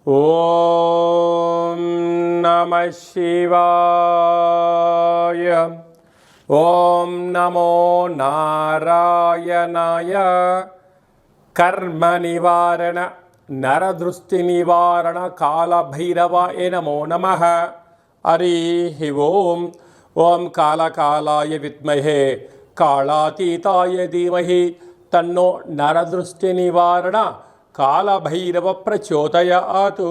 ఓం నమః శివాయ. ఓం నమో నారాయణాయ. కర్మ నివారణ నరదృష్టి నివారణ కాళభైరవాయ నమో నమః. హరి ఓం. ఓం కాళకాలాయ విద్మహే కాళాతీతాయ ధీమహి తన్నో నరదృష్టి నివారణ కాళభైరవ ప్రచోదయాత్.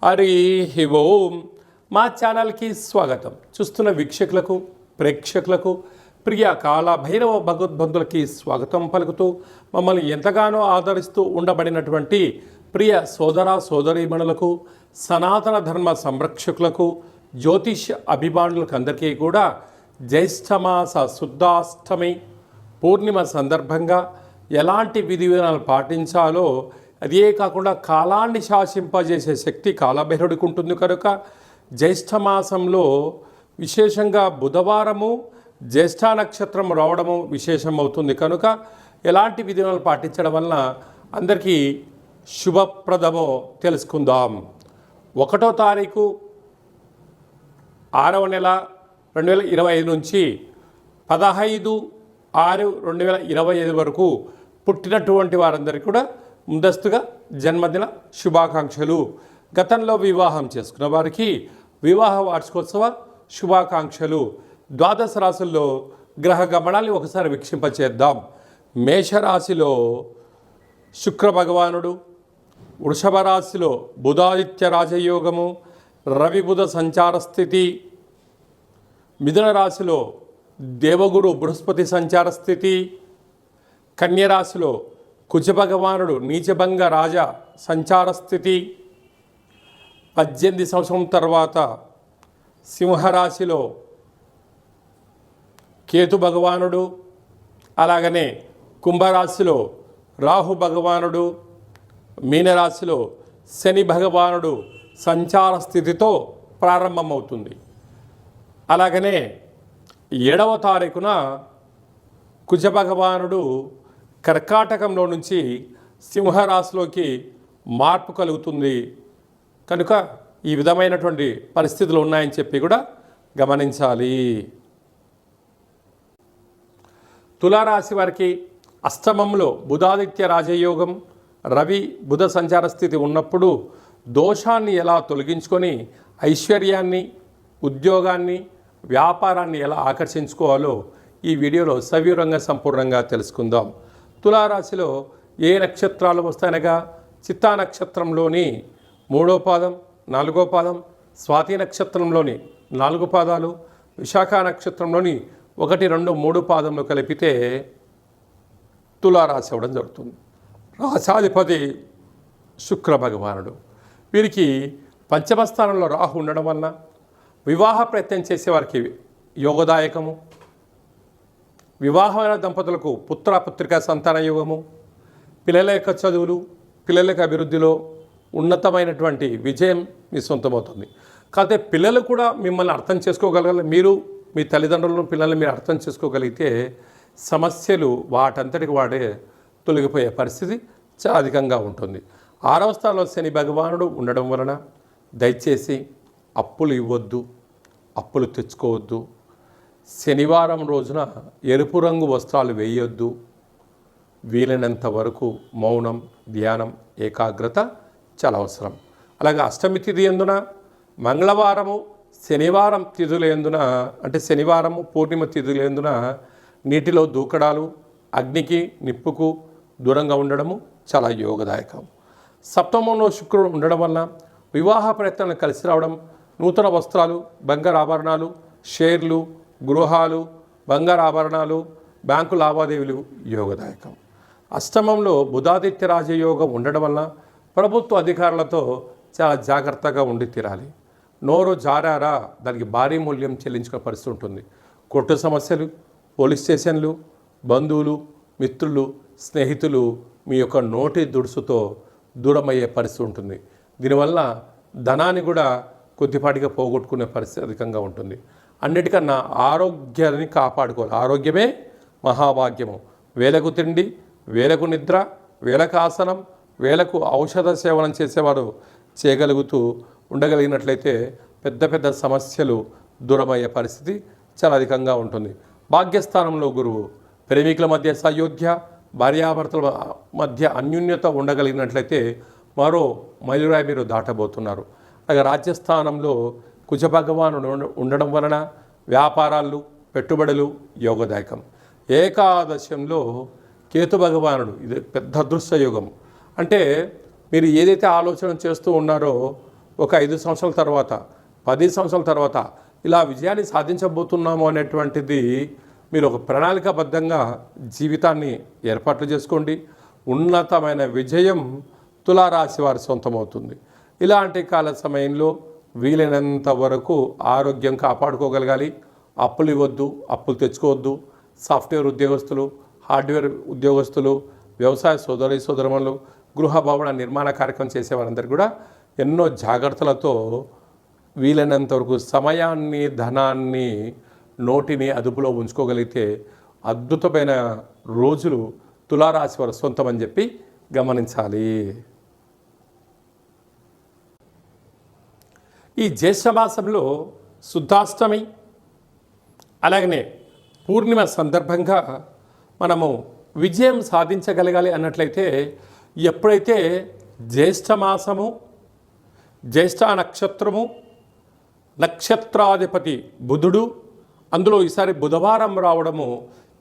హరి ఓం. మా ఛానల్కి స్వాగతం. చూస్తున్న వీక్షకులకు, ప్రేక్షకులకు, ప్రియ కాళభైరవ భగవద్బంధులకి స్వాగతం పలుకుతూ మమ్మల్ని ఎంతగానో ఆదరిస్తూ ఉండబడినటువంటి ప్రియ సోదర సోదరీమణులకు, సనాతన ధర్మ సంరక్షకులకు, జ్యోతిష్ అభిమానులకు అందరికీ కూడా జ్యేష్ఠమాస శుద్ధాష్టమి పూర్ణిమ సందర్భంగా ఎలాంటి విధి విధానాలు పాటించాలో, అదే కాకుండా కాలాన్ని శాసింపజేసే శక్తి కాళభైరవుడికి ఉంటుంది కనుక జ్యేష్ఠమాసంలో విశేషంగా బుధవారము జ్యేష్ఠ నక్షత్రం రావడము విశేషం అవుతుంది కనుక ఎలాంటి విధానాలు పాటించడం వలన అందరికీ శుభప్రదమో తెలుసుకుందాం. 1వ తారీఖు 6వ నెల 2025 నుంచి 15/6/2025 వరకు పుట్టినటువంటి వారందరికీ కూడా ముందస్తుగా జన్మదిన శుభాకాంక్షలు. గతంలో వివాహం చేసుకున్న వారికి వివాహ వార్షికోత్సవ శుభాకాంక్షలు. ద్వాదశ రాశుల్లో గ్రహ గమనాన్ని ఒకసారి వీక్షింపచేద్దాం. మేషరాశిలో శుక్ర భగవానుడు, వృషభ రాశిలో బుధాదిత్య రాజయోగము, రవి బుధ సంచార స్థితి, మిథున రాశిలో దేవగురు బృహస్పతి సంచార స్థితి, కన్యరాశిలో కుజభగవానుడు నీచభంగ రాజ సంచార స్థితి, 18 సంవత్సరం తర్వాత సింహరాశిలో కేతు భగవానుడు, అలాగనే కుంభరాశిలో రాహు భగవానుడు, మీనరాశిలో శని భగవానుడు సంచార స్థితితో ప్రారంభమవుతుంది. అలాగనే 7వ తారీఖున కుజభగవానుడు కర్కాటకంలో నుంచి సింహరాశిలోకి మార్పు కలుగుతుంది కనుక ఈ విధమైనటువంటి పరిస్థితులు ఉన్నాయని చెప్పి కూడా గమనించాలి. తులారాశి వారికి అష్టమంలో బుధాదిత్య రాజయోగం, రవి బుధ సంచార స్థితి ఉన్నప్పుడు దోషాన్ని ఎలా తొలగించుకొని ఐశ్వర్యాన్ని, ఉద్యోగాన్ని, వ్యాపారాన్ని ఎలా ఆకర్షించుకోవాలో ఈ వీడియోలో సవివరంగా సంపూర్ణంగా తెలుసుకుందాం. తులారాశిలో ఏ నక్షత్రాలు వస్తాయనగా చిత్తా నక్షత్రంలోని 3వ పాదం, 4వ పాదం, స్వాతి నక్షత్రంలోని 4 పాదాలు, విశాఖ నక్షత్రంలోని 1, 2, 3 పాదంలో కలిపితే తులారాశి అవ్వడం జరుగుతుంది. రాశాధిపతి శుక్ర భగవానుడు. వీరికి పంచమ స్థానంలో రాహు ఉండడం వలన వివాహ ప్రయత్నం చేసేవారికి యోగదాయకము, వివాహమైన దంపతులకు పుత్ర పుత్రికా సంతాన యోగము, పిల్లల యొక్క చదువులు, పిల్లల యొక్క అభివృద్ధిలో ఉన్నతమైనటువంటి విజయం మీ సొంతమవుతుంది. కాకపోతే పిల్లలు కూడా మిమ్మల్ని అర్థం చేసుకోగలగాలి. మీరు మీ తల్లిదండ్రులను, పిల్లల్ని మీరు అర్థం చేసుకోగలిగితే సమస్యలు వాటంతటికి వాడే తొలగిపోయే పరిస్థితి చాలా అధికంగా ఉంటుంది. 6వ స్థానంలో శని భగవానుడు ఉండడం వలన దయచేసి అప్పులు ఇవ్వద్దు, అప్పులు తెచ్చుకోవద్దు. శనివారం రోజున ఎరుపు రంగు వస్త్రాలు వేయొద్దు. వీలైనంత వరకు మౌనం, ధ్యానం, ఏకాగ్రత చాలా అవసరం. అలాగే అష్టమి తిథి ఎందున మంగళవారము, శనివారం తిథులు ఎందున అంటే శనివారము పూర్ణిమ తిథులు ఎందున నీటిలో దూకడాలు, అగ్నికి నిప్పుకు దూరంగా ఉండడము చాలా యోగదాయకం. సప్తమంలో శుక్రుడు ఉండడం వల్ల వివాహ ప్రయత్నాలు కలిసి రావడం, నూతన వస్త్రాలు, బంగారు ఆభరణాలు, షేర్లు, గృహాలు, బంగారు ఆభరణాలు, బ్యాంకు లావాదేవీలు యోగదాయకం. అష్టమంలో బుధాదిత్య రాజయోగం ఉండడం వల్ల ప్రభుత్వ అధికారులతో చాలా జాగ్రత్తగా ఉండి తీరాలి. నోరు జారారా దానికి భారీ మూల్యం చెల్లించుకునే పరిస్థితి ఉంటుంది. కోర్టు సమస్యలు, పోలీస్ స్టేషన్లు, బంధువులు, మిత్రులు, స్నేహితులు మీ యొక్క నోటి దుడుసుతో దూరమయ్యే పరిస్థితి ఉంటుంది. దీనివల్ల ధనాన్ని కూడా కొద్దిపాటిగా పోగొట్టుకునే పరిస్థితి అధికంగా ఉంటుంది. అన్నిటికన్నా ఆరోగ్యాన్ని కాపాడుకోవాలి. ఆరోగ్యమే మహాభాగ్యము. వేలకు తిండి, వేలకు నిద్ర, వేలకు ఆసనం, వేలకు ఔషధ సేవనం చేసేవారు చేయగలుగుతూ ఉండగలిగినట్లయితే పెద్ద పెద్ద సమస్యలు దూరమయ్యే పరిస్థితి చాలా అధికంగా ఉంటుంది. భాగ్యస్థానంలో గురువు ప్రేమికుల మధ్య సయోధ్య, భార్యాభర్తల మధ్య అన్యోన్యత ఉండగలిగినట్లయితే మరో మైలురాయి మీరు దాటబోతున్నారు. అలాగే రాజ్యస్థానంలో కుజ భగవానుడు ఉండడం వలన వ్యాపారాలు, పెట్టుబడులు యోగదాయకం. ఏకాదశంలో కేతు భగవానుడు, ఇది పెద్ద అదృష్ట యోగం. అంటే మీరు ఏదైతే ఆలోచన చేస్తూ ఉన్నారో ఒక 5 సంవత్సరాల తర్వాత, 10 సంవత్సరాల తర్వాత ఇలా విజయాన్ని సాధించబోతున్నాము అనేటువంటిది మీరు ఒక ప్రణాళికాబద్ధంగా జీవితాన్ని ఏర్పాట్లు చేసుకోండి. ఉన్నతమైన విజయం తులారాశి వారి సొంతమవుతుంది. ఇలాంటి కాల సమయంలో వీలైనంత వరకు ఆరోగ్యం కాపాడుకోగలగాలి. అప్పులు ఇవ్వద్దు, అప్పులు తెచ్చుకోవద్దు. సాఫ్ట్వేర్ ఉద్యోగస్తులు, హార్డ్వేర్ ఉద్యోగస్తులు, వ్యవసాయ సోదరుమణులు, గృహ భవన నిర్మాణ కార్యక్రమం చేసేవారందరూ కూడా ఎన్నో జాగ్రత్తలతో వీలైనంత వరకు సమయాన్ని, ధనాన్ని, నోటిని అదుపులో ఉంచుకోగలిగితే అద్భుతమైన రోజులు తులారాశి వారి సొంతమని చెప్పి గమనించాలి. ఈ జ్యేష్ఠమాసంలో శుద్ధాష్టమి అలాగనే పూర్ణిమ సందర్భంగా మనము విజయం సాధించగలగాలి అన్నట్లయితే ఎప్పుడైతే జ్యేష్ఠమాసము, జ్యేష్ఠ నక్షత్రము, నక్షత్రాధిపతి బుధుడు, అందులో ఈసారి బుధవారం రావడము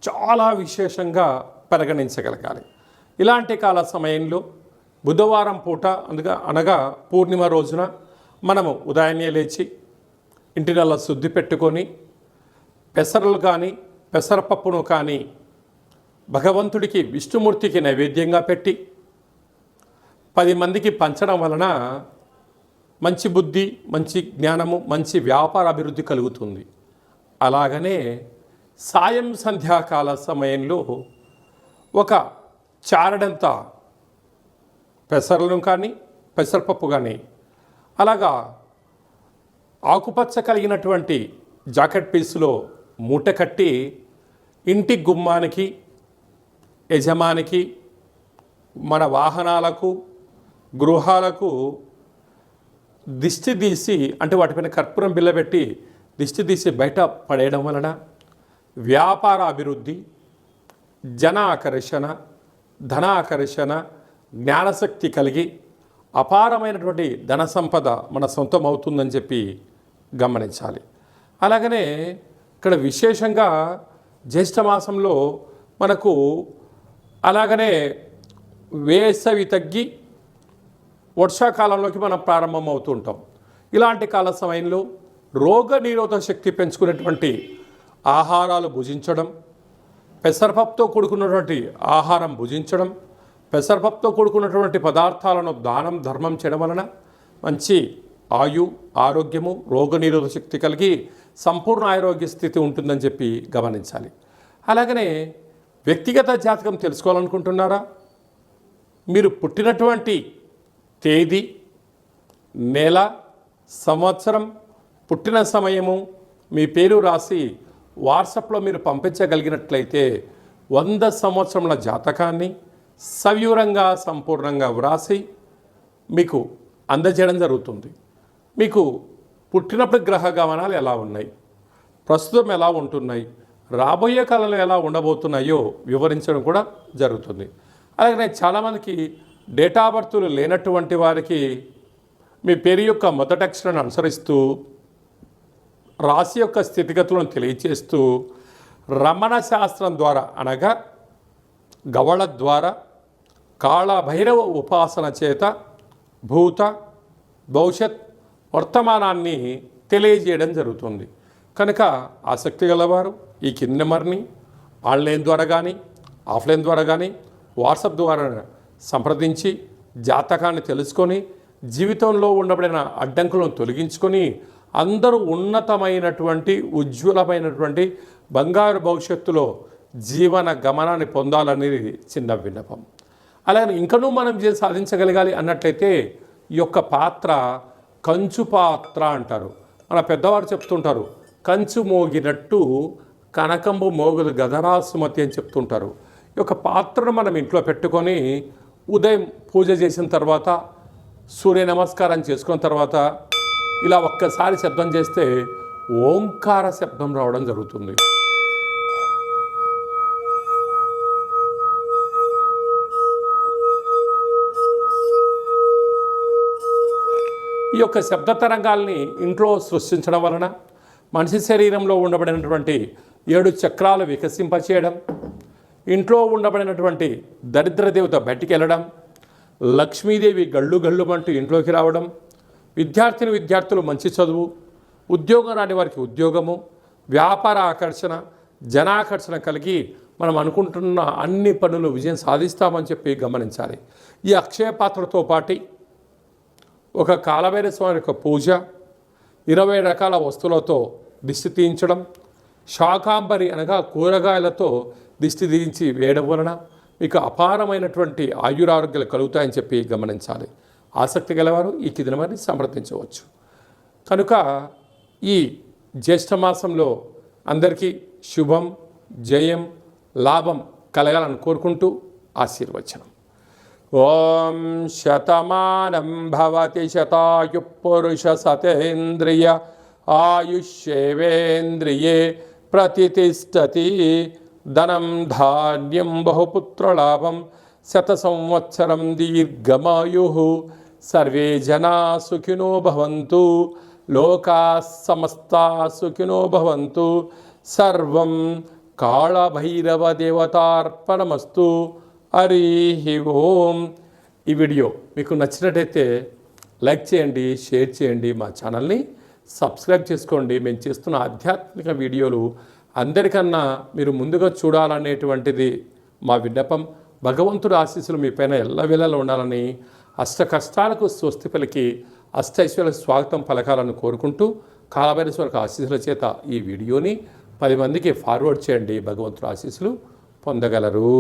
చాలా విశేషంగా పరిగణించగలగాలి. ఇలాంటి కాల సమయంలో బుధవారం పూట అనగా పూర్ణిమ రోజున మనము ఉదయాన్నే లేచి ఇంటినల్లా శుద్ధి పెట్టుకొని పెసరలు కానీ పెసరపప్పును కానీ భగవంతుడికి, విష్ణుమూర్తికి నైవేద్యంగా పెట్టి 10 మందికి పంచడం వలన మంచి బుద్ధి, మంచి జ్ఞానము, మంచి వ్యాపార అభివృద్ధి కలుగుతుంది. అలాగనే సాయం సంధ్యాకాల సమయంలో ఒక చారడంత పెసరలను కానీ పెసరపప్పు కానీ అలాగా ఆకుపచ్చ కలిగినటువంటి జాకెట్ పీసులో మూట కట్టి ఇంటి గుమ్మానికి, యజమానికి, మన వాహనాలకు, గృహాలకు దిష్టి తీసి, అంటే వాటిపైన కర్పూరం బిళ్ళ పెట్టి దిష్టి తీసి బయట పడేయడం వలన వ్యాపార అభివృద్ధి, జన ఆకర్షణ, ధన ఆకర్షణ, జ్ఞానశక్తి కలిగి అపారమైనటువంటి ధన సంపద మన సొంతం అవుతుందని చెప్పి గమనించాలి. అలాగనే ఇక్కడ విశేషంగా జ్యేష్ఠమాసంలో మనకు అలాగనే వేసవి తగ్గి వర్షాకాలంలోకి మనం ప్రారంభం అవుతూ ఉంటాం. ఇలాంటి కాల సమయంలో రోగ నిరోధక శక్తి పెంచుకునేటువంటి ఆహారాలు భుజించడం, పెసరపప్పుతో కూడుకున్నటువంటి ఆహారం భుజించడం, పెసరపప్పుతో కూడుకున్నటువంటి పదార్థాలను దానం, ధర్మం చేయడం వలన మంచి ఆరోగ్యము, రోగనిరోధక శక్తి కలిగి సంపూర్ణ ఆరోగ్య స్థితి ఉంటుందని చెప్పి గమనించాలి. అలాగనే వ్యక్తిగత జాతకం తెలుసుకోవాలనుకుంటున్నారా? మీరు పుట్టినటువంటి తేదీ, నెల, సంవత్సరం, పుట్టిన సమయము, మీ పేరు రాసి వాట్సాప్లో మీరు పంపించగలిగినట్లయితే 100 సంవత్సరముల జాతకాన్ని సవివరంగా సంపూర్ణంగా వ్రాసి మీకు అందజేయడం జరుగుతుంది. మీకు పుట్టినప్పుడు గ్రహ గమనాలు ఎలా ఉన్నాయి, ప్రస్తుతం ఎలా ఉంటున్నాయి, రాబోయే కాలంలో ఎలా ఉండబోతున్నాయో వివరించడం కూడా జరుగుతుంది. అలాగే చాలామందికి డేటా బర్త్లు లేనటువంటి వారికి మీ పేరు యొక్క మొదటి అక్షరాన్ని అనుసరిస్తూ రాశి యొక్క స్థితిగతులను తెలియచేస్తూ రమణ శాస్త్రం ద్వారా అనగా గవళ ద్వారా కాళభైరవ ఉపాసన చేత భూత, భవిష్యత్, వర్తమానాన్ని తెలియజేయడం జరుగుతుంది. కనుక ఆసక్తి గలవారు ఈ కింది నెంబర్ని ఆన్లైన్ ద్వారా కానీ ఆఫ్లైన్ ద్వారా కానీ వాట్సాప్ ద్వారా సంప్రదించి జాతకాన్ని తెలుసుకొని జీవితంలో ఉండబడిన అడ్డంకులను తొలగించుకొని అందరూ ఉన్నతమైనటువంటి ఉజ్వలమైనటువంటి బంగారు భవిష్యత్తులో జీవన గమనాన్ని పొందాలనేది చిన్న విన్నపం. అలాగే ఇంకనూ మనం సాధించగలగాలి అన్నట్లయితే ఈ యొక్క పాత్ర కంచు పాత్ర అంటారు. మన పెద్దవారు చెప్తుంటారు, కంచు మోగినట్టు కనకంబు మోగులు గదరా సుమతి అని చెప్తుంటారు. ఈ యొక్క పాత్రను మనం ఇంట్లో పెట్టుకొని ఉదయం పూజ చేసిన తర్వాత సూర్య నమస్కారం చేసుకున్న తర్వాత ఇలా ఒక్కసారి శబ్దం చేస్తే ఓంకార శబ్దం రావడం జరుగుతుంది. ఈ యొక్క శబ్ద తరంగాల్ని ఇంట్లో సృష్టించడం వలన మనిషి శరీరంలో ఉండబడినటువంటి 7 చక్రాలు వికసింపచేయడం, ఇంట్లో ఉండబడినటువంటి దరిద్ర దేవత బయటికి వెళ్ళడం, లక్ష్మీదేవి గళ్ళు గళ్ళుమంటూ ఇంట్లోకి రావడం, విద్యార్థులు మంచి చదువు, ఉద్యోగం రాని వారికి ఉద్యోగము, వ్యాపార ఆకర్షణ, జనాకర్షణ కలిగి మనం అనుకుంటున్న అన్ని పనులు విజయం సాధిస్తామని చెప్పి గమనించాలి. ఈ అక్షయ పాత్రతో పాటు ఒక కాలభైరవ స్వామి యొక్క పూజ, 20 రకాల వస్తువులతో దిష్టి తీయించడం, శాకాంబరి అనగా కూరగాయలతో దిష్టి తీయించి వేయడం వలన మీకు అపారమైనటువంటి ఆయురారోగ్యాలు కలుగుతాయని చెప్పి గమనించాలి. ఆసక్తి గలవారు ఈ కిదినమని సంప్రదించవచ్చు. కనుక ఈ జ్యేష్ఠమాసంలో అందరికీ శుభం, జయం, లాభం కలగాలని కోరుకుంటూ ఆశీర్వచనం. ఓం శతమానం భవతి శతాయు పురుష సతేంద్రియ ఆయుష్యేవేంద్రియే ప్రతిష్టతి. ధనం ధాన్యం బహుపుత్రలాభం శత సంవత్సరం దీర్ఘమాయు. సర్వే జనా సుఖినో భవంతు. లోకా సమస్తా సుఖినో భవంతు. సర్వం కాళభైరవ దేవతార్పణమస్తు. హరి ఓం. ఈ వీడియో మీకు నచ్చినట్టయితే లైక్ చేయండి, షేర్ చేయండి, మా ఛానల్ని సబ్స్క్రైబ్ చేసుకోండి. మేము చేస్తున్న ఆధ్యాత్మిక వీడియోలు అందరికన్నా మీరు ముందుగా చూడాలనేటువంటిది మా విన్నపం. భగవంతుడి ఆశీస్సులు మీ పైన ఎల్లవేళలా ఉండాలని, అష్ట కష్టాలకు స్వస్తి పలికి అష్టైశ్వర్య స్వాగతం పలకాలను కోరుకుంటూ కాలభైరవ ఆశీస్సుల చేత ఈ వీడియోని 10 మందికి ఫార్వర్డ్ చేయండి. భగవంతుడి ఆశీస్సులు పొందగలరు.